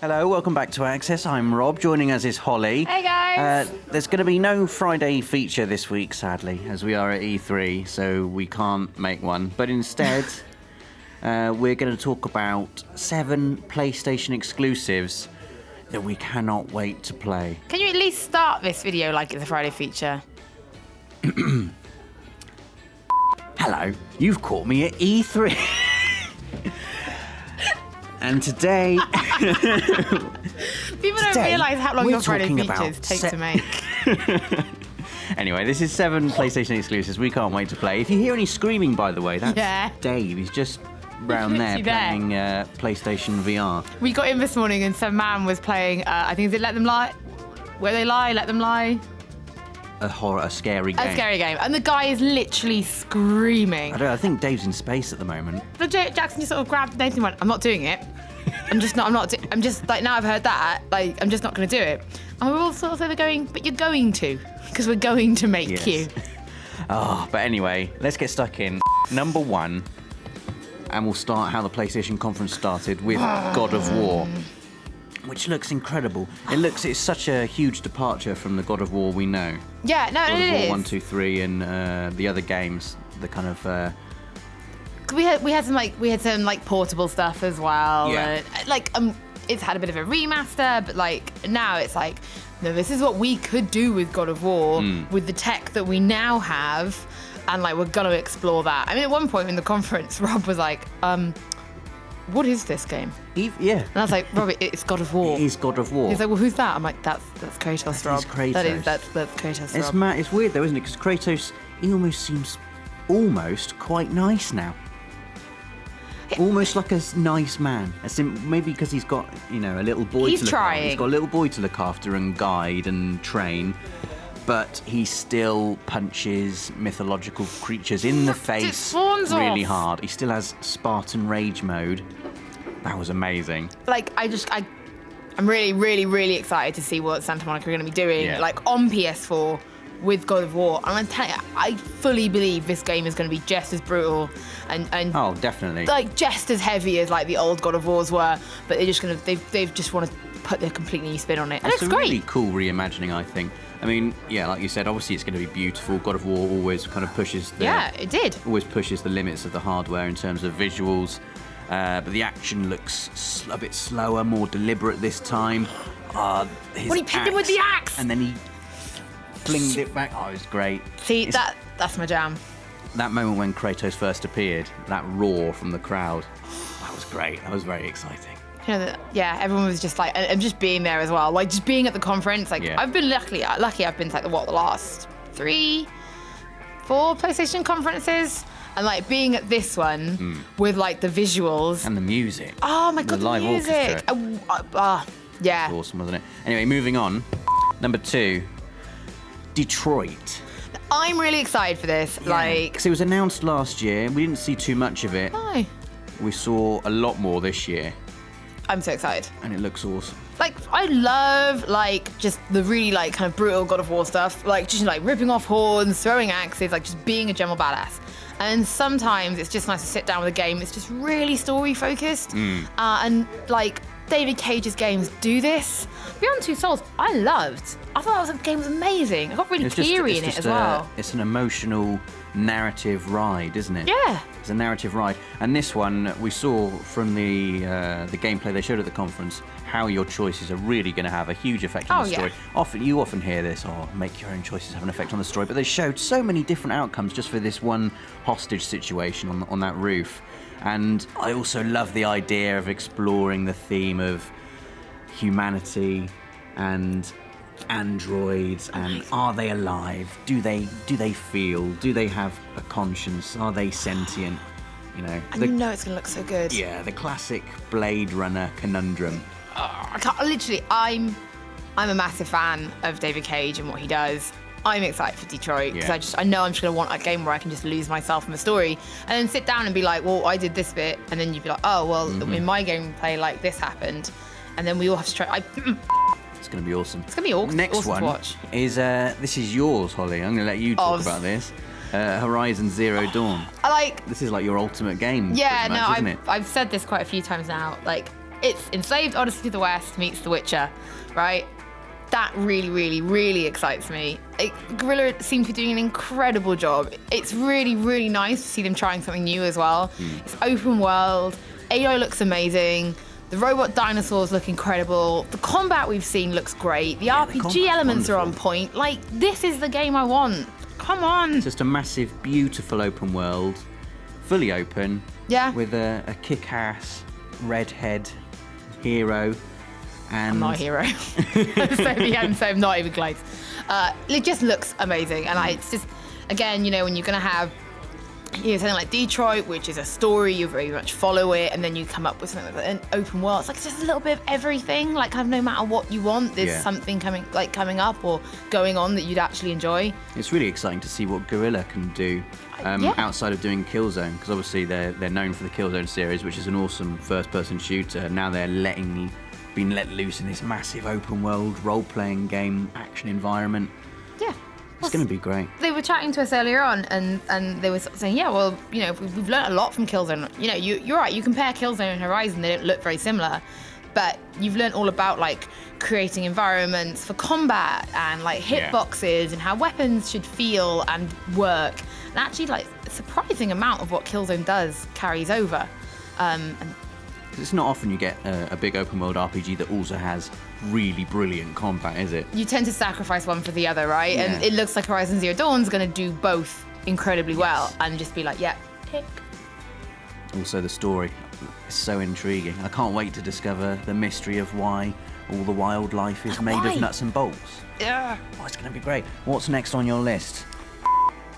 Hello, welcome back to Access. I'm Rob. Joining us is Hollie. Hey guys! There's going to be no Friday feature this week, sadly, as we are at E3, so we can't make one. But instead, we're going to talk about 7 PlayStation exclusives that we cannot wait to play. Can you at least start this video like it's a Friday feature? Hello, you've caught me at E3. And today... People don't realise how long your Friday features take to make. Anyway, this is 7 PlayStation exclusives we can't wait to play. If you hear any screaming, by the way, that's Dave. He's just round there playing PlayStation VR. We got in this morning and some man was playing, I think, is it Let Them Lie? Where They Lie, Let Them Lie? A scary game. A scary game. And the guy is literally screaming. I think Dave's in space at the moment. But Jackson just sort of grabbed Nathan and went, I'm not doing it. I'm just like, now I've heard that, like, I'm just not going to do it. And we're all sort of going, but you're going to, because we're going to make you. But anyway, let's get stuck in. Number 1, and we'll start how the PlayStation conference started with God of War, which looks incredible. It's such a huge departure from the God of War we know. Yeah, no, God it of War is. 1, 2, 3, and the other games, the kind of... We had some portable stuff as well. Yeah. It's had a bit of a remaster, but now it's no, this is what we could do with God of War with the tech that we now have, and we're gonna explore that. I mean, at one point in the conference, Rob was like, "What is this game?" Yeah. And I was like, "Rob, it's God of War." It is God of War. He's like, "Well, who's that?" I'm like, "That's Kratos, Rob." Kratos. That's Kratos, Rob. It's mad. It's weird though, isn't it? Because Kratos, he almost seems quite nice now. Almost like a nice man. Maybe because he's got, a little boy to look after. He's got a little boy to look after and guide and train, but he still punches mythological creatures in the face really hard. He still has Spartan Rage mode. That was amazing. I'm really, really, really excited to see what Santa Monica are going to be doing, on PS4 with God of War. And I'm telling you, I fully believe this game is going to be just as brutal and oh, definitely, just as heavy as the old God of Wars were. But they're just they've just want to put their completely new spin on it. And it's it's a great. Really cool reimagining, I think. I mean, like you said, obviously it's going to be beautiful. God of War always kind of pushes it did. Always pushes the limits of the hardware in terms of visuals. But the action looks a bit slower, more deliberate this time. When he pinned him with the axe! And then he flinged it back. Oh, it was great. See, that's my jam. That moment when Kratos first appeared, that roar from the crowd, that was great. That was very exciting. Everyone was just and just being there as well. Just being at the conference. I've been lucky I've been to the last 3, 4 PlayStation conferences. And being at this one with the visuals. And the music. Oh my God, the live music. Yeah. It was awesome, wasn't it? Anyway, moving on. Number 2, Detroit. I'm really excited for this. Because it was announced last year. We didn't see too much of it. No. We saw a lot more this year. I'm so excited. And it looks awesome. I love just the really kind of brutal God of War stuff. Just ripping off horns, throwing axes, just being a general badass. And sometimes it's just nice to sit down with a game that's just really story focused. And David Cage's games do this. Beyond Two Souls, I thought that game was amazing. I got really teary in it as well. It's an emotional narrative ride, isn't it? Yeah. It's a narrative ride. And this one, we saw from the gameplay they showed at the conference, how your choices are really going to have a huge effect on the story. Yeah. You often hear this, make your own choices have an effect on the story, but they showed so many different outcomes just for this one hostage situation on that roof. And I also love the idea of exploring the theme of humanity and androids and are they alive? Do they feel? Do they have a conscience? Are they sentient? And it's going to look so good. Yeah, the classic Blade Runner conundrum. I'm a massive fan of David Cage and what he does. I'm excited for Detroit because I know I'm just going to want a game where I can just lose myself in the story and then sit down and be like, well, I did this bit, and then you'd be like, oh, well, in my gameplay, this happened, and then we all have to try. It's going to be awesome. It's going to be awesome. Next awesome one to watch. Is this is yours, Hollie. I'm going to let you talk about this. Horizon Zero Dawn. This is your ultimate game. Yeah, much, isn't it? I've said this quite a few times now. It's Enslaved Odyssey to the West meets The Witcher, right? That really, really, really excites me. Guerrilla seems to be doing an incredible job. It's really, really nice to see them trying something new as well. It's open world. AI looks amazing. The robot dinosaurs look incredible. The combat we've seen looks great. The RPG elements are on point. Like, this is the game I want. Come on. It's just a massive, beautiful open world, fully open. Yeah. With a kick-ass redhead hero. And I'm not a hero. so I'm not even close. It just looks amazing. And it's just, again, when you're going to have something like Detroit, which is a story, you very much follow it, and then you come up with something like an open world. It's like just a little bit of everything. Like, kind of no matter what you want, there's something coming up or going on that you'd actually enjoy. It's really exciting to see what Guerrilla can do outside of doing Killzone, because obviously they're known for the Killzone series, which is an awesome first-person shooter. Now they're being let loose in this massive open world role-playing game action environment. Yeah. It's going to be great. They were chatting to us earlier on, and they were saying, we've learned a lot from Killzone. You're right, you compare Killzone and Horizon, they don't look very similar, but you've learned all about, like, creating environments for combat and, like, hitboxes and how weapons should feel and work. And actually, like, a surprising amount of what Killzone does carries over. And it's not often you get a big open world RPG that also has really brilliant combat, is it? You tend to sacrifice one for the other, right? Yeah. And it looks like Horizon Zero Dawn's going to do both incredibly well and just be like, tick. Also, the story is so intriguing. I can't wait to discover the mystery of why all the wildlife is made of nuts and bolts. Yeah. Oh, it's going to be great. What's next on your list?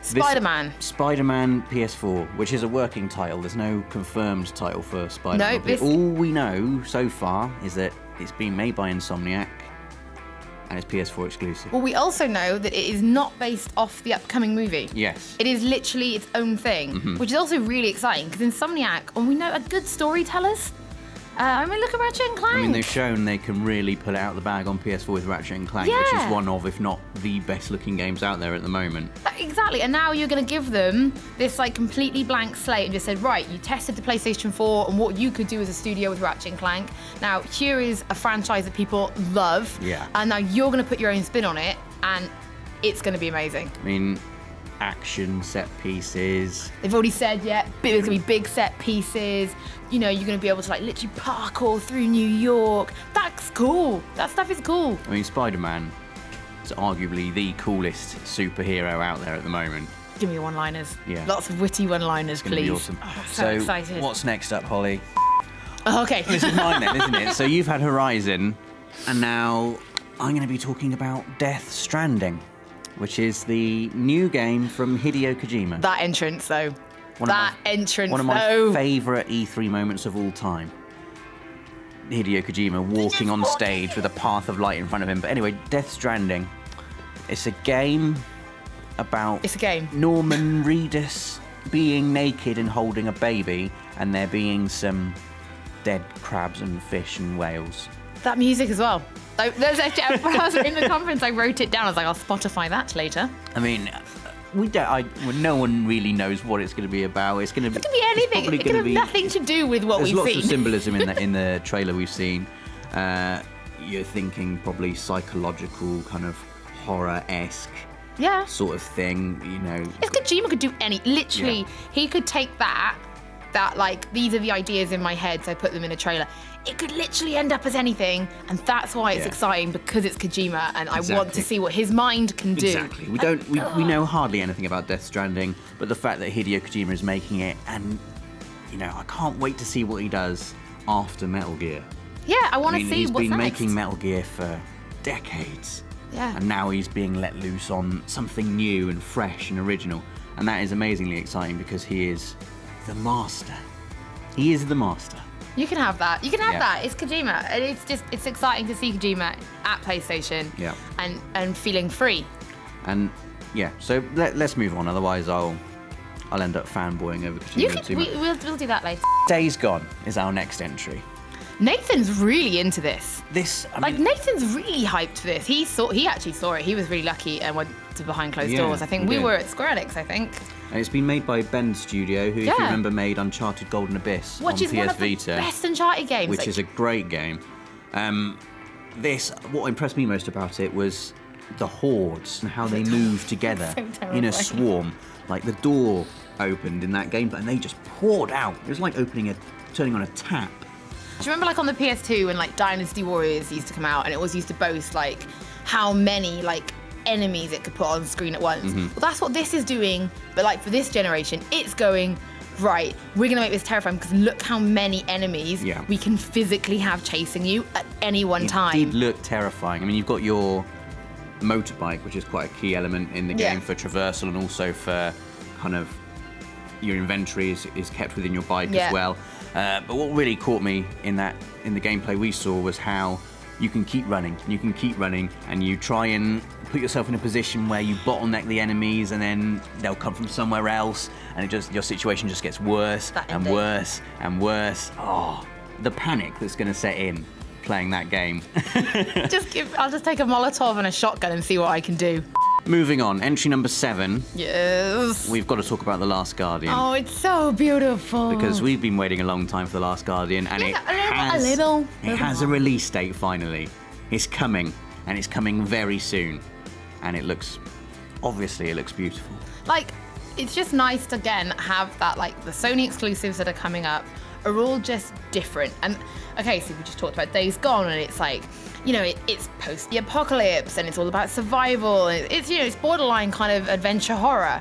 SpiderMan. SpiderMan PS4, which is a working title. There's no confirmed title for SpiderMan. No, all we know so far is that it's been made by Insomniac and it's PS4 exclusive. Well, we also know that it is not based off the upcoming movie. Yes. It is literally its own thing, which is also really exciting because Insomniac, and we know, are good storytellers. Look at Ratchet and Clank. I mean, they've shown they can really pull it out of the bag on PS4 with Ratchet and Clank, which is one of, if not the best-looking games out there at the moment. Exactly, and now you're going to give them this, like, completely blank slate and just said, right, you tested the PlayStation 4 and what you could do as a studio with Ratchet and Clank. Now, here is a franchise that people love, and now you're going to put your own spin on it, and it's going to be amazing. I mean, action set pieces. They've already said, there's going to be big set pieces. You're going to be able to, like, literally parkour through New York. That's cool. That stuff is cool. I mean, Spider-Man is arguably the coolest superhero out there at the moment. Give me one-liners. Yeah. Lots of witty one-liners, please. It's going to be awesome. So excited. What's next up, Holly? Oh, okay. This is mine then, isn't it? So you've had Horizon, and now I'm going to be talking about Death Stranding, which is the new game from Hideo Kojima. That entrance, though. One of my favourite E3 moments of all time. Hideo Kojima walking on stage with a path of light in front of him. But anyway, Death Stranding. It's a game about Norman Reedus being naked and holding a baby, and there being some dead crabs and fish and whales. That music as well. There's actually, when I was in the conference, I wrote it down. I was like, I'll Spotify that later. I mean, no one really knows what it's going to be about. It could be anything. It could have nothing to do with what we've seen. There's lots of symbolism in the trailer we've seen. You're thinking probably psychological, kind of horror-esque sort of thing. If Kojima could do he could take that like, these are the ideas in my head, so I put them in a trailer. It could literally end up as anything, and that's why it's exciting, because it's Kojima, and I want to see what his mind can do. Exactly. We know hardly anything about Death Stranding, but the fact that Hideo Kojima is making it, and I can't wait to see what he does after Metal Gear. Yeah, I want to see what's next. He's been making Metal Gear for decades. Yeah. And now he's being let loose on something new and fresh and original, and that is amazingly exciting because he is the master. He is the master. You can have that. That. It's Kojima. And it's exciting to see Kojima at PlayStation and feeling free. And so let's move on. Otherwise, I'll end up fanboying over Kojima. We'll do that later. Days Gone is our next entry. Nathan's really into this. Nathan's really hyped for this. He actually saw it. He was really lucky and went to behind closed doors. I think we were at Square Enix, And it's been made by Bend Studio, who, if you remember, made Uncharted Golden Abyss on PS Vita. Which is one of the best Uncharted games. Which is a great game. What impressed me most about it was the hordes and how they move together in a swarm. Like the door opened in that game, and they just poured out. It was like turning on a tap. Do you remember, like, on the PS2 when, like, Dynasty Warriors used to come out, and it always used to boast, like, how many, like, enemies it could put on screen at once? Well, that's what this is doing, but, like, for this generation, it's going, right, we're going to make this terrifying because look how many enemies we can physically have chasing you at any one time. It did look terrifying. I mean, you've got your motorbike, which is quite a key element in the game for traversal, and also for kind of your inventory is kept within your bike as well. But what really caught me in the gameplay we saw was how you can keep running, and you try and put yourself in a position where you bottleneck the enemies, and then they'll come from somewhere else, and your situation just gets worse and worse and worse. Oh, the panic that's going to set in playing that game. I'll just take a Molotov and a shotgun and see what I can do. Moving on, entry number 7. Yes. We've got to talk about The Last Guardian. Oh, it's so beautiful. Because we've been waiting a long time for The Last Guardian, and it has a release date finally. It's coming, and it's coming very soon. And it looks beautiful. Like, it's just nice to, again, have that, like, the Sony exclusives that are coming up are all just different. And, okay, so we just talked about Days Gone, and it's like, you know, it's post the apocalypse, and it's all about survival. And it's, you know, it's borderline kind of adventure horror.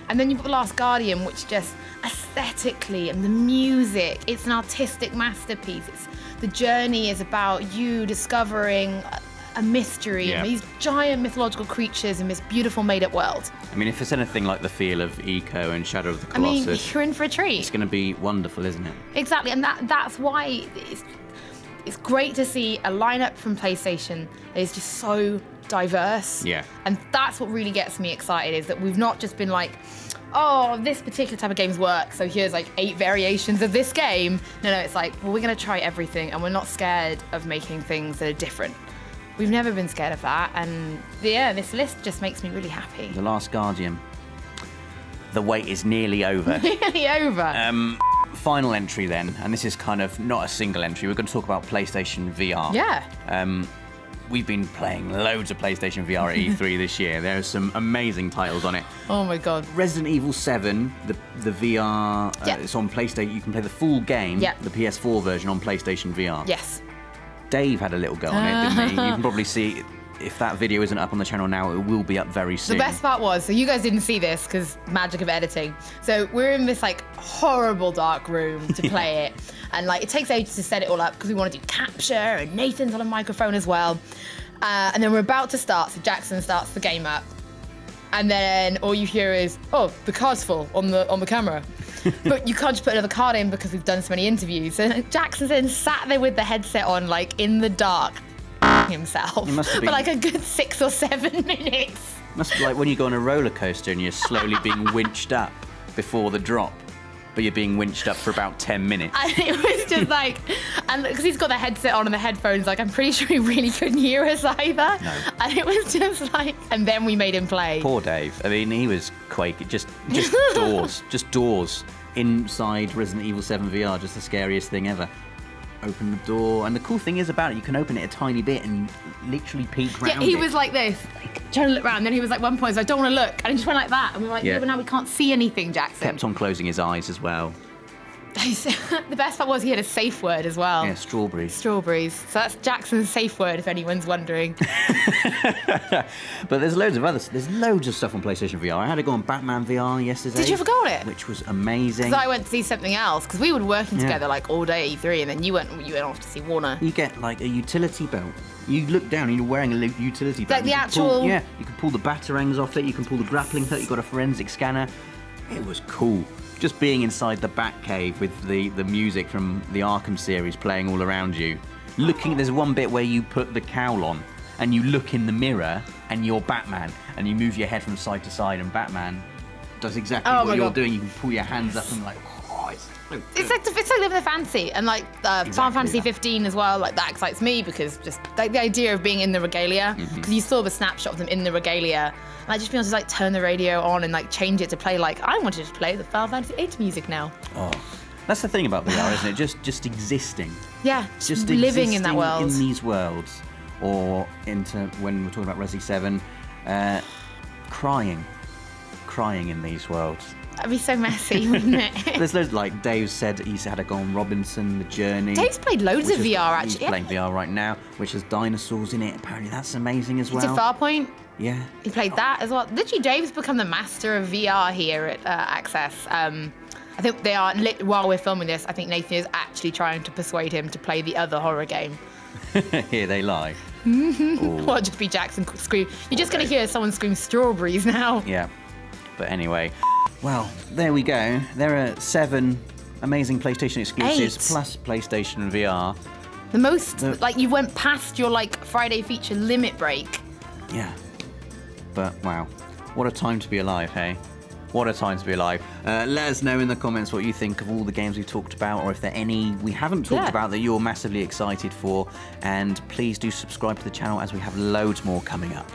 And then you've got The Last Guardian, which just aesthetically, and the music, it's an artistic masterpiece. The journey is about you discovering a mystery and these giant mythological creatures in this beautiful made-up world. I mean, if it's anything like the feel of Eco and Shadow of the Colossus, I mean, you're in for a treat. It's going to be wonderful, isn't it? Exactly, and that's why it's great to see a lineup from PlayStation that is just so diverse. Yeah. And that's what really gets me excited, is that we've not just been like, oh, this particular type of games work, so here's like 8 variations of this game. No, it's like, well, we're going to try everything, and we're not scared of making things that are different. We've never been scared of that, and this list just makes me really happy. The Last Guardian. The wait is nearly over. Nearly over. Final entry then, and this is kind of not a single entry. We're going to talk about PlayStation VR. Yeah. We've been playing loads of PlayStation VR at E3 this year. There are some amazing titles on it. Oh my god. Resident Evil 7, the VR, it's on PlayStation. You can play the full game, the PS4 version on PlayStation VR. Yes. Dave had a little go on it, didn't he? You can probably see, if that video isn't up on the channel now, it will be up very soon. The best part was, so you guys didn't see this because magic of editing. So we're in this like horrible dark room to play it. And like it takes ages to set it all up because we want to do capture, and Nathan's on a microphone as well. And then we're about to start, so Jackson starts the game up. And then all you hear is, oh, the card's full on the camera. But you can't just put another card in because we've done so many interviews. So Jackson's then sat there with the headset on, like in the dark, himself for like a good 6 or 7 minutes. Must be like when you go on a roller coaster and you're slowly being winched up before the drop, but you're being winched up for about 10 minutes. And it was just like, and because he's got the headset on and the headphones, like I'm pretty sure he really couldn't hear us either. No. And it was just like, and then we made him play. Poor Dave. I mean, he was quaking. Just doors inside Resident Evil 7 VR. Just the scariest thing ever. Open the door, and the cool thing is about it, you can open it a tiny bit and literally peek around. Yeah, he was like this, like trying to look around. And then he was like, one point, he's like, I don't want to look, and he just went like that. And we were like, yeah, but now we can't see anything, Jackson. Kept on closing his eyes as well. The best part was he had a safe word as well. Yeah, strawberries. Strawberries. So that's Jackson's safe word, if anyone's wondering. But there's loads of stuff on PlayStation VR. I had to go on Batman VR yesterday. Did you ever go on it? Which was amazing. Because I went to see something else, because we were working together like all day at E3, and then you went off to see Warner. You get like a utility belt. You look down and you're wearing a utility belt. Like the actual... you can pull the batarangs off it, you can pull the grappling hook, you've got a forensic scanner. It was cool. Just being inside the Batcave with the music from the Arkham series playing all around you. There's one bit where you put the cowl on and you look in the mirror and you're Batman, and you move your head from side to side, and Batman does exactly what you're doing. You can pull your hands up and like, It's like living the fantasy, and like Final Fantasy 15 as well. Like that excites me because just like the idea of being in the regalia, because you saw the snapshot of them in the regalia, and I just being able to like turn the radio on and like change it to play like I wanted to play the Final Fantasy 8 music now. Oh, that's the thing about VR, isn't it? Just existing. Yeah, just living in that world. In these worlds, or into when we're talking about Resi 7, crying in these worlds. That'd be so messy, wouldn't it? There's loads, like Dave said, he's had a go on Robinson, The Journey. Dave's played loads of VR, actually. He's playing VR right now, which has dinosaurs in it. Apparently that's amazing as well. It's a Farpoint. Yeah. He played that as well. Literally, Dave's become the master of VR here at Access. I think they are, while we're filming this, I think Nathan is actually trying to persuade him to play the other horror game. Here they lie. Or just be Jackson scream. You're just going to hear someone scream strawberries now. Yeah. But anyway, well, there we go. There are 7 amazing PlayStation exclusives 8. plus PlayStation VR. The most, like, you went past your, like, Friday feature limit break. Yeah. But, wow. What a time to be alive, hey? What a time to be alive. Let us know in the comments what you think of all the games we've talked about, or if there are any we haven't talked about that you're massively excited for. And please do subscribe to the channel as we have loads more coming up.